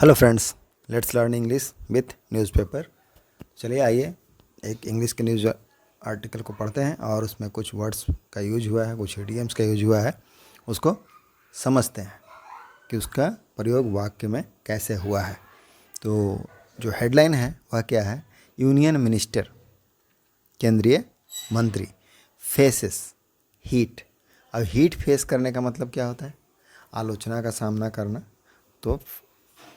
Hello friends, let's learn English with newspaper. चलिए आइए एक इंग्लिश के न्यूज़ आर्टिकल को पढ़ते हैं और उसमें कुछ वर्ड्स का यूज हुआ है, कुछ इडियम्स का यूज हुआ है, उसको समझते हैं कि उसका प्रयोग वाक्य में कैसे हुआ है। तो जो हेडलाइन है वह क्या है? यूनियन मिनिस्टर, केंद्रीय मंत्री, फेसेस हीट। अब हीट फेस करने का मतलब क्या होता है? आलोचना का सामना करना। तो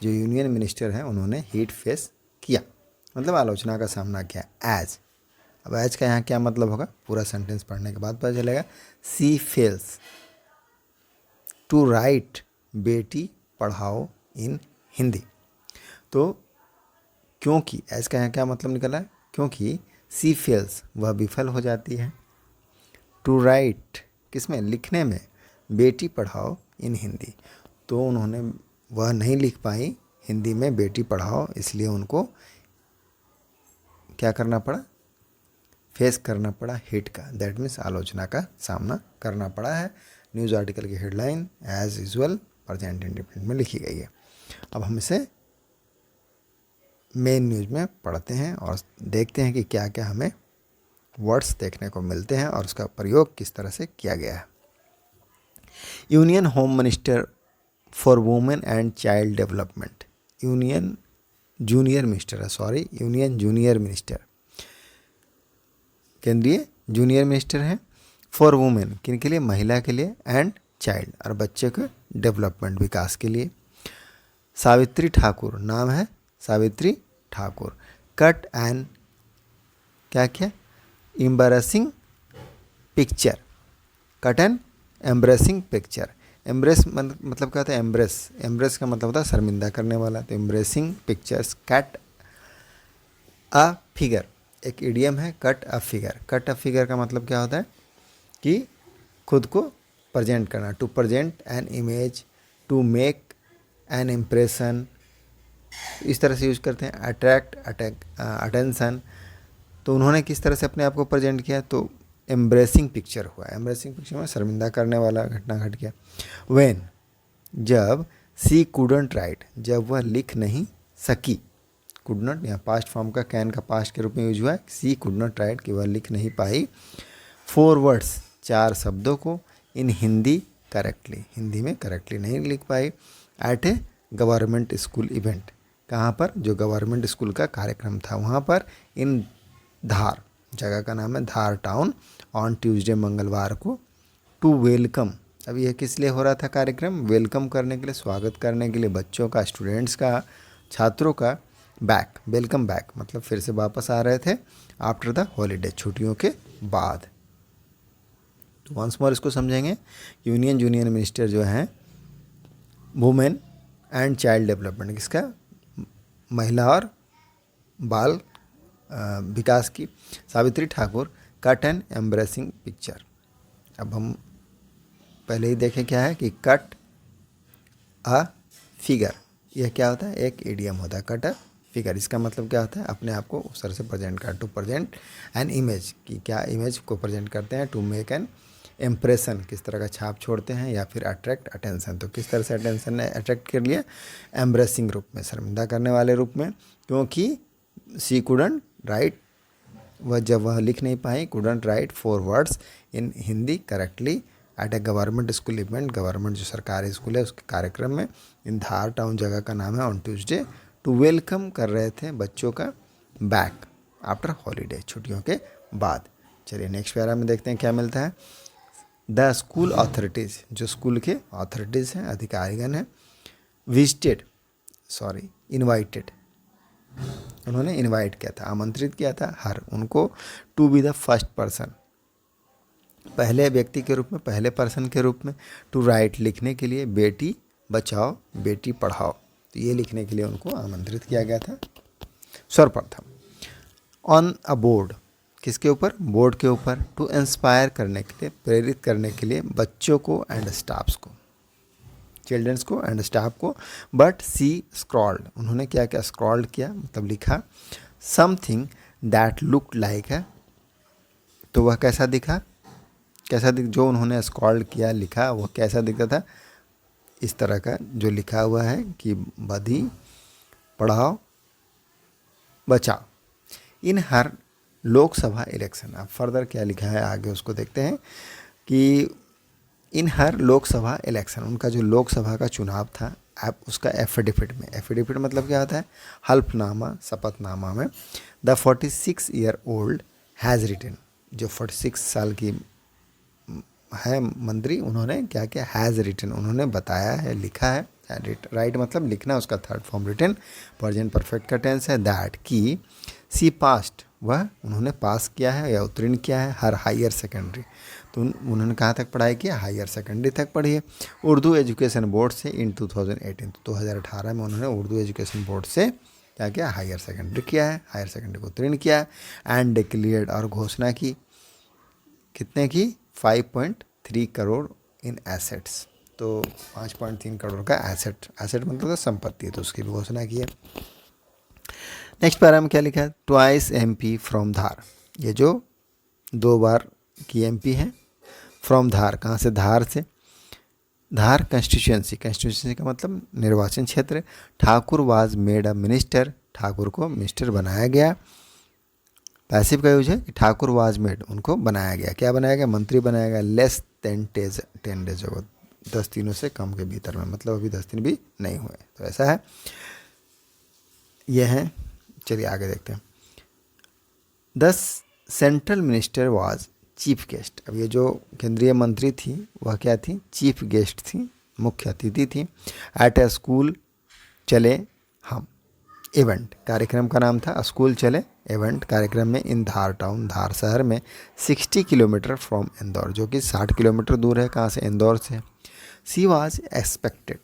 जो यूनियन मिनिस्टर हैं उन्होंने हीट फेस किया, मतलब आलोचना का सामना किया। एज, अब एज का यहाँ क्या मतलब होगा? पूरा सेंटेंस पढ़ने के बाद पता चलेगा। सी fails to right Beti Padhao इन हिंदी। तो क्योंकि एज का यहाँ क्या मतलब निकला है? क्योंकि सी फेल्स, वह विफल हो जाती है, टू राइट किसमें? लिखने में, बेटी पढ़ाओ इन हिंदी। तो उन्होंने वह नहीं लिख पाई हिंदी में बेटी पढ़ाओ, इसलिए उनको क्या करना पड़ा? फेस करना पड़ा हिट का, दैट मीन्स आलोचना का सामना करना पड़ा है। न्यूज़ आर्टिकल की headline as usual present Independent में लिखी गई है। अब हम इसे मेन न्यूज़ में पढ़ते हैं और देखते हैं कि क्या क्या हमें वर्ड्स देखने को मिलते हैं और उसका प्रयोग किस तरह से किया गया है। Union home minister for women and child development, union junior minister है, सॉरी यूनियन जूनियर मिनिस्टर, केंद्रीय जूनियर मिनिस्टर हैं। फॉर वुमेन किन के लिए? महिला के लिए, एंड चाइल्ड और बच्चे के डेवलपमेंट, विकास के लिए। सावित्री ठाकुर, नाम है सावित्री ठाकुर। कट एंड क्या क्या? Embarrassing picture, cut and embarrassing picture. Embarrass मतलब क्या होता है? एम्ब्रेस, एम्ब्रेस का मतलब होता है शर्मिंदा करने वाला। तो embarrassing pictures, cut a figure, एक इडियम है cut a figure. Cut a figure का मतलब क्या होता है? कि खुद को प्रेजेंट करना, to present an image, to make an impression, इस तरह से यूज करते हैं। Attract attention. तो उन्होंने किस तरह से अपने आप को प्रेजेंट किया? तो एम्ब्रेसिंग पिक्चर हुआ। एम्ब्रेसिंग पिक्चर में शर्मिंदा करने वाला घटना घट गया। व्हेन, जब, सी कुडंट राइट, जब वह लिख नहीं सकी। कुडनट यहाँ पास्ट फॉर्म का, कैन का पास्ट के रूप में यूज हुआ है। सी कुडनट राइट, कि वह लिख नहीं पाई। 4 वर्ड्स, 4 शब्दों को, इन हिंदी करेक्टली, हिंदी में करेक्टली नहीं लिख पाई। Eight a government school event, कहाँ पर? जो गवर्नमेंट स्कूल का कार्यक्रम था वहाँ पर। इन धार, जगह का नाम है धार टाउन, ऑन ट्यूसडे, मंगलवार को। टू वेलकम, अब यह किस लिए हो रहा था कार्यक्रम? वेलकम करने के लिए, स्वागत करने के लिए बच्चों का, स्टूडेंट्स का, छात्रों का। बैक, वेलकम बैक मतलब फिर से वापस आ रहे थे आफ्टर द हॉलीडे, छुट्टियों के बाद। तो वंस मोर इसको समझेंगे। यूनियन जूनियर मिनिस्टर जो हैं वुमेन एंड चाइल्ड डेवलपमेंट, किसका? महिला और बाल विकास की, Savitri Thakur. Cut and embarrassing picture. अब हम पहले ही देखें क्या है कि कट अ फिगर, यह क्या होता है? एक इडियम होता है, कट अ फिगर। इसका मतलब क्या होता है? अपने आप को उस तरह से प्रेजेंट कर, टू प्रेजेंट एन इमेज, कि क्या इमेज को प्रेजेंट करते हैं। टू मेक एन इम्प्रेशन, किस तरह का छाप छोड़ते हैं, या फिर अट्रैक्ट अटेंशन, तो किस तरह से अटेंशन ने अट्रैक्ट कर लिया? एम्ब्रेसिंग रूप में, शर्मिंदा करने वाले रूप में। क्योंकि सी कुडंट राइट, वह जब वह लिख नहीं पाई, couldn't write 4 words in Hindi correctly at a government school event, government जो सरकारी स्कूल है उसके कार्यक्रम में। इन धार टाउन, जगह का नाम है, ऑन ट्यूसडे। टू वेलकम कर रहे थे बच्चों का, बैक आफ्टर हॉलीडे, छुट्टियों के बाद। चलिए नेक्स्ट पैरा में देखते हैं क्या मिलता है। द स्कूल अथॉरिटीज़, जो स्कूल के अथॉरिटीज़ हैं, अधिकारीगण हैं, विजिटेड, सॉरी इनवाइटेड, उन्होंने इनवाइट किया था, आमंत्रित किया था हर उनको। To be the first person, पहले व्यक्ति के रूप में, पहले पर्सन के रूप में। टू राइट, लिखने के लिए, बेटी बचाओ बेटी पढ़ाओ, तो ये लिखने के लिए उनको आमंत्रित किया गया था सर्वप्रथम। ऑन अ बोर्ड, किसके ऊपर? बोर्ड के ऊपर। टू इंस्पायर, करने के लिए, प्रेरित करने के लिए बच्चों को एंड स्टाफ्स को, चिल्ड्रंस को एंड स्टाफ को। बट सी स्क्रॉल्ड, उन्होंने क्या क्या स्क्रॉल्ड किया, मतलब लिखा। समथिंग दैट लुक लाइक है, तो वह कैसा दिखा? कैसा दिख, जो उन्होंने स्क्रॉल्ड किया, लिखा, वह कैसा दिखता था? इस तरह का जो लिखा हुआ है कि बधी पढ़ाओ बचाओ। इन हर लोकसभा इलेक्शन, अब फर्दर क्या लिखा है आगे उसको देखते हैं कि इन हर लोकसभा इलेक्शन, उनका जो लोकसभा का चुनाव था, आप उसका एफिडेविट में, एफिडेविट मतलब क्या होता है, हल्फनामा, शपथनामा में, द 46-year-old हैज़ रिटन, जो 46 साल की है मंत्री, उन्होंने क्या किया, हैज़ रिटन, उन्होंने बताया है, लिखा है, राइट मतलब लिखना, उसका third form written, present perfect का टेंस है, दैट की सी पास्ट, वह उन्होंने पास किया है या उत्तीर्ण किया है, हर हायर सेकेंडरी, तो उन्होंने कहाँ तक पढ़ाई किया, हायर सेकेंडरी तक पढ़ी है, उर्दू एजुकेशन बोर्ड से इन 2018, 2018 में उन्होंने उर्दू एजुकेशन बोर्ड से क्या किया, हायर सेकेंडरी किया है, हायर सेकेंडरी को उत्तीर्ण किया है, एंड डिक्लेयर्ड, और घोषणा की, कितने की, 5.3 करोड़ इन एसेट्स, तो 5.3 करोड़ का एसेट, एसेट मतलब तो संपत्ति है, तो उसकी भी घोषणा की है। नेक्स्ट पैरा में क्या लिखा है, ट्वाइस MP फ्रॉम धार, ये जो 2 बार की MP है, फ्रॉम धार, कहाँ से, धार से, धार कंस्टिट्यूएंसी, कंस्टिट्यूएंसी का मतलब निर्वाचन क्षेत्र, Thakur was made a minister, Thakur को मिनिस्टर बनाया गया, पैसिव का यूज है कि ठाकुर वाज मेड, उनको बनाया गया, क्या बनाया गया, मंत्री बनाया गया, लेस देन 10 डेज होगा, 10 दिनों से कम के भीतर में, मतलब अभी 10 दिन भी नहीं हुए, तो ऐसा है, यह है। चलिए आगे देखते हैं। 10 central minister was chief guest, अब ये जो केंद्रीय मंत्री थी वह क्या थी, चीफ गेस्ट थी, मुख्य अतिथि थी, एट ए स्कूल चले हम, इवेंट, कार्यक्रम का नाम था स्कूल चले इवेंट, कार्यक्रम में, इन धार टाउन, धार शहर में, 60 किलोमीटर फ्रॉम इंदौर, जो कि 60 किलोमीटर दूर है, कहाँ से, इंदौर से, सी वाज एक्सपेक्टेड,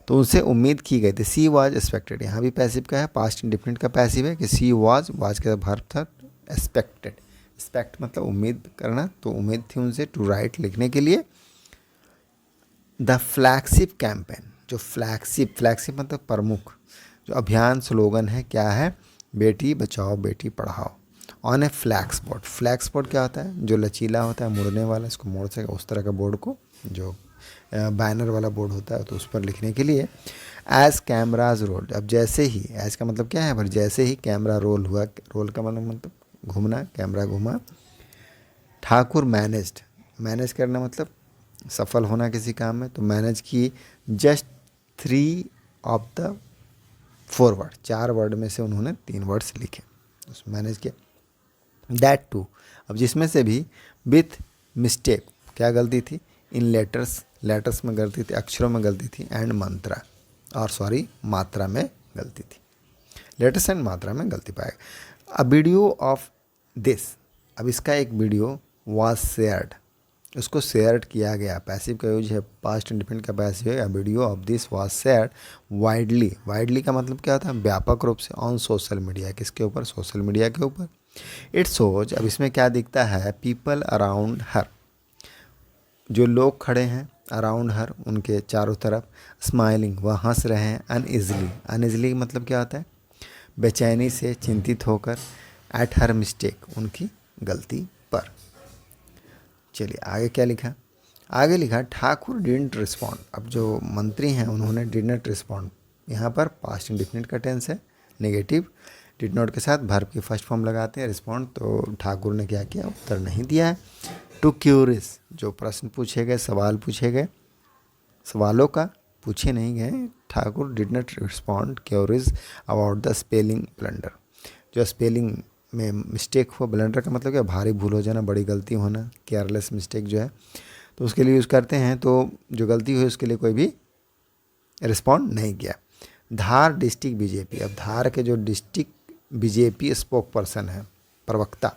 तो उनसे उम्मीद की गई थी, सी वाज एक्सपेक्टेड, यहाँ भी पैसिव का है, पास्ट इंडिफिनिट का पैसिव है कि सी वाज के वर्ब था एक्सपेक्टेड, एक्सपेक्ट मतलब उम्मीद करना, तो उम्मीद थी उनसे, टू राइट लिखने के लिए, द फ्लैगशिप कैंपेन, जो फ्लैगशिप मतलब प्रमुख, जो अभियान स्लोगन है, क्या है, बेटी Bachao Beti Padhao, on a flex board, flex board क्या होता है, जो लचीला होता है, मुड़ने वाला, इसको मोड़ सके, उस तरह का बोर्ड को, जो बैनर वाला बोर्ड होता है, तो उस पर लिखने के लिए, एज कैमराज रोल, अब जैसे ही, एज का मतलब क्या है, पर जैसे ही कैमरा रोल हुआ, रोल का मतलब घूमना, कैमरा घूमा, ठाकुर मैनेज्ड, मैनेज करना मतलब सफल होना किसी काम में, तो मैनेज की just 3 of the 4 word, 4 word में से उन्होंने 3 वर्ड्स लिखे, उस मैनेज किया, दैट टू, अब जिसमें से भी विथ मिस्टेक, क्या गलती थी, इन लेटर्स में गलती थी, अक्षरों में गलती थी, एंड मंत्रा, और सॉरी मात्रा में गलती थी, लेटर्स एंड मात्रा में गलती पाएगा। अ वीडियो ऑफ दिस, अब इसका एक वीडियो वाज शेयर्ड, उसको शेयर किया गया, पैसिव का यूज है, पास्ट इंडिपेंडेंट का पैसिव है, a video of this was shared widely, widely का मतलब क्या होता है, व्यापक रूप से, ऑन सोशल मीडिया, किसके ऊपर, सोशल मीडिया के ऊपर, इट शोज, अब इसमें क्या दिखता है, पीपल अराउंड हर, जो लोग खड़े हैं, अराउंड हर, उनके चारों तरफ, स्माइलिंग, वह हंस रहे हैं, अनइजली, अनइजली मतलब क्या होता है, बेचैनी से, चिंतित होकर, एट हर मिस्टेक, उनकी गलती पर। चलिए आगे क्या लिखा, आगे लिखा, ठाकुर डिडंट रिस्पॉन्ड, अब जो मंत्री हैं उन्होंने डिड नॉट रिस्पॉन्ड, यहाँ पर पास्ट इंडिफिनिट का टेंस है, नेगेटिव, डिड नॉट के साथ वर्ब की फर्स्ट फॉर्म लगाते हैं, रिस्पॉन्ड, तो ठाकुर ने क्या किया, उत्तर नहीं दिया है। टू क्यूरियस, जो प्रश्न पूछे गए, सवाल पूछे गए, सवालों का पूछे नहीं गए, Thakur did not respond curious about the spelling blunder, जो स्पेलिंग में मिस्टेक हो, ब्लंडर का मतलब क्या, भारी भूल हो जाना, बड़ी गलती होना, केयरलेस मिस्टेक जो है, तो उसके लिए यूज़ करते हैं, तो जो गलती हुई उसके लिए कोई भी रिस्पॉन्ड नहीं किया। धार डिस्ट्रिक्ट बीजेपी, अब धार के जो डिस्ट्रिक्ट बीजेपी स्पोक पर्सन है, प्रवक्ता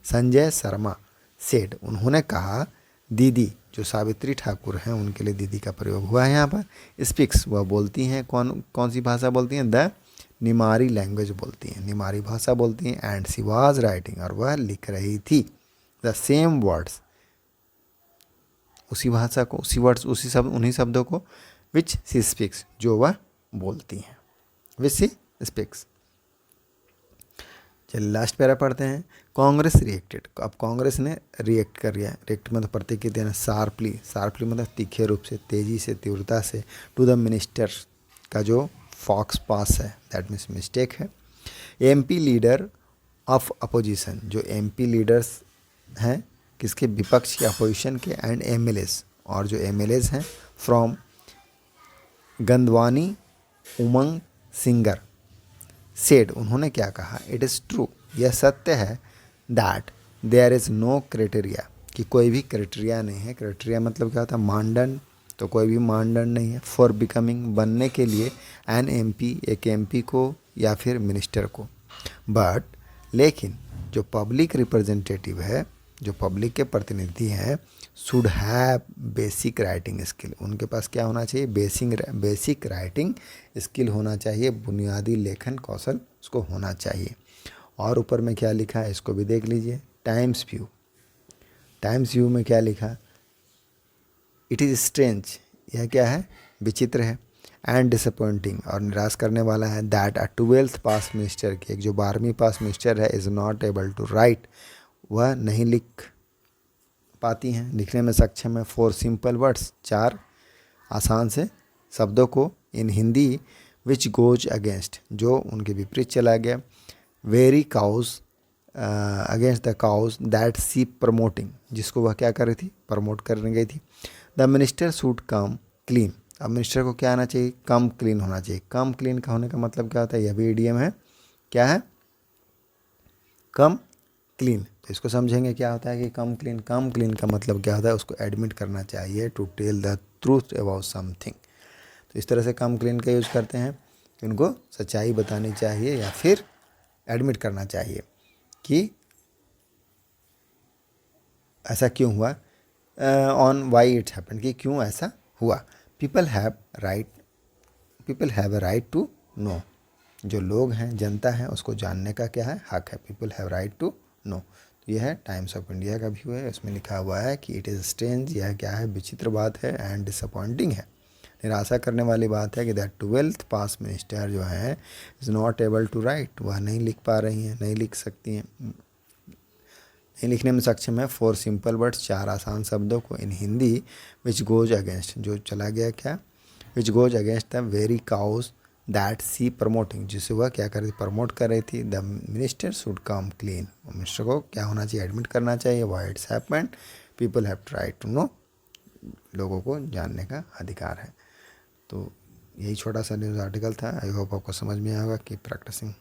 संजय शर्मा सेड, उन्होंने कहा, दीदी, जो सावित्री ठाकुर हैं उनके लिए दीदी का प्रयोग हुआ है यहाँ पर, स्पीक्स, वह बोलती हैं, कौन सी भाषा बोलती हैं, द निमारी लैंग्वेज बोलती हैं, निमारी भाषा बोलती हैं, एंड सी वाज राइटिंग, और वह लिख रही थी, द सेम वर्ड्स, उसी भाषा को, उसी वर्ड्स, उसी शब्द, उन्हीं शब्दों को, विच सी स्पीक्स, जो वह बोलती हैं, विच सी स्पीक्स। चलिए लास्ट पैरा पढ़ते हैं। कांग्रेस रिएक्टेड, अब कांग्रेस ने रिएक्ट कर दिया, रिएक्ट मतलब प्रतिक्रिया देना, शार्पली, शार्पली मतलब तीखे रूप से, तेजी से, तीव्रता से, टू द मिनिस्टर्स का जो फॉक्स पास है, दैट मीन्स मिस्टेक है। एमपी लीडर ऑफ अपोजिशन, जो एमपी लीडर्स हैं किसके, विपक्ष के, अपोजिशन के, एंड एमएलएस, और जो एमएलएस हैं फ्रॉम गंदवानी उमंग सिंगर सेड, उन्होंने क्या कहा, इट इज़ ट्रू, यह सत्य है, that there is no criteria, कि कोई भी क्राइटेरिया नहीं है। क्राइटेरिया मतलब क्या होता है, मानदंड, तो कोई भी मानदंड नहीं है फॉर बिकमिंग, बनने के लिए, एन एमपी, एक एमपी को या फिर मिनिस्टर को। बट लेकिन जो पब्लिक रिप्रेजेंटेटिव है, जो पब्लिक के प्रतिनिधि हैं, should have basic writing skill, उनके पास क्या होना चाहिए, बेसिक राइटिंग स्किल होना चाहिए, बुनियादी लेखन कौशल उसको होना चाहिए। और ऊपर में क्या लिखा है इसको भी देख लीजिए। टाइम्स व्यू, टाइम्स व्यू में क्या लिखा, इट इज़ स्ट्रेंज, यह क्या है, विचित्र है, एंड डिसअपॉइंटिंग, और निराश करने वाला है, that a 12th pass minister की, एक जो 12वीं पास मिनिस्टर है, is not able to write, वह नहीं लिख पाती हैं, लिखने में सक्षम है, फॉर सिंपल वर्ड्स, 4 आसान से शब्दों को, in Hindi, which goes against, जो उनके विपरीत चला गया, very cause, against the cause that she promoting, जिसको वह क्या कर रही थी, प्रमोट करने गई थी। The minister should come clean, अब मिनिस्टर को क्या आना चाहिए, कम क्लीन होना चाहिए। कम क्लीन का होने का मतलब क्या होता है, यह भी ईडीएम है, क्या है, कम क्लीन। तो इसको समझेंगे क्या होता है कि कम क्लीन, कम क्लीन का मतलब क्या होता है, उसको एडमिट करना चाहिए, to tell the truth about something. तो इस तरह से कम क्लीन का यूज़ करते हैं कि उनको सच्चाई बतानी चाहिए या फिर एडमिट करना चाहिए कि ऐसा क्यों हुआ, ऑन वाई इट्स हैपन, कि क्यों ऐसा हुआ। People have a right to know, जो लोग हैं, जनता है, उसको जानने का क्या है, हक है। People have right to know. तो यह है टाइम्स ऑफ इंडिया का व्यू है, इसमें लिखा हुआ है कि इट इज़ स्ट्रेंज, यह क्या है, विचित्र बात है, एंड डिसअपॉइंटिंग है, निराशा करने वाली बात है कि दैट 12th पास मिनिस्टर जो है, is not able to write, वह नहीं लिख पा रही हैं, नहीं लिख सकती हैं, नहीं लिखने में सक्षम है, फॉर सिंपल वर्ड्स, 4 आसान शब्दों को, in Hindi, which goes against, जो चला गया क्या, which goes against the very cause that she promoting, जिसे वह क्या कर रही, प्रमोट कर रही थी। The minister should come clean, minister को क्या होना चाहिए, एडमिट करना चाहिए, why it's happened, people have to right to know, लोगों को जानने का अधिकार है। तो यही छोटा सा न्यूज़ आर्टिकल था। आई होप आपको समझ में आएगा कि प्रैक्टिसिंग